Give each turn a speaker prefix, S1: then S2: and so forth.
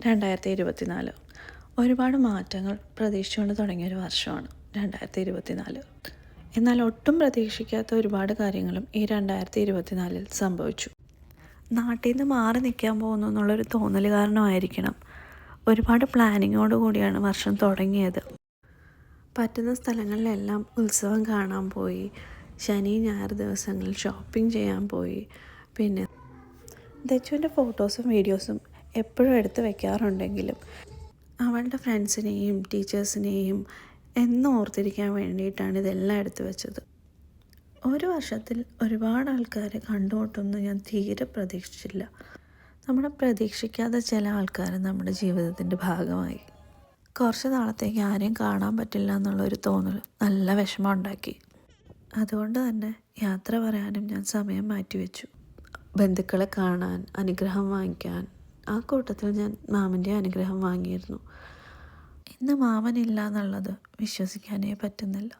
S1: 2024 ഒരുപാട് മാറ്റങ്ങൾ പ്രതീക്ഷിച്ചുകൊണ്ട് തുടങ്ങിയൊരു വർഷമാണ് 2024. എന്നാൽ ഒട്ടും പ്രതീക്ഷിക്കാത്ത ഒരുപാട് കാര്യങ്ങളും ഈ 2024 സംഭവിച്ചു. നാട്ടിൽ നിന്ന് മാറി നിൽക്കാൻ പോകുന്നു എന്നുള്ളൊരു തോന്നൽ കാരണമായിരിക്കണം ഒരുപാട് പ്ലാനിങ്ങോട് കൂടിയാണ് വർഷം തുടങ്ങിയത്. പറ്റുന്ന സ്ഥലങ്ങളിലെല്ലാം ഉത്സവം കാണാൻ പോയി, ശനി ഞായർ ദിവസങ്ങളിൽ ഷോപ്പിംഗ് ചെയ്യാൻ പോയി. പിന്നെ ദച്ചുവിൻ്റെ ഫോട്ടോസും വീഡിയോസും എപ്പോഴും എടുത്ത് വയ്ക്കാറുണ്ടെങ്കിലും അവളുടെ ഫ്രണ്ട്സിനെയും ടീച്ചേഴ്സിനെയും എന്നും ഓർത്തിരിക്കാൻ വേണ്ടിയിട്ടാണ് ഇതെല്ലാം എടുത്തു വെച്ചത്. ഒരു വർഷത്തിൽ ഒരുപാട് ആൾക്കാരെ കണ്ടുമുട്ടുമെന്ന് ഞാൻ തീരെ പ്രതീക്ഷിച്ചില്ല. നമ്മുടെ പ്രതീക്ഷിക്കാതെ ചില ആൾക്കാർ നമ്മുടെ ജീവിതത്തിൻ്റെ ഭാഗമായി. കുറച്ച് നാളത്തേക്ക് ആരെയും കാണാൻ പറ്റില്ല എന്നുള്ളൊരു തോന്നൽ നല്ല വിഷമം ഉണ്ടാക്കി. അതുകൊണ്ട് തന്നെ യാത്ര പറയാനും ഞാൻ സമയം മാറ്റിവെച്ചു. ബന്ധുക്കളെ കാണാൻ, അനുഗ്രഹം വാങ്ങിക്കാൻ. ആ കൂട്ടത്തിൽ ഞാൻ മാമൻ്റെ അനുഗ്രഹം വാങ്ങിയിരുന്നു. ഇന്ന് മാമനില്ല എന്നുള്ളത് വിശ്വസിക്കാനേ പറ്റുന്നില്ല.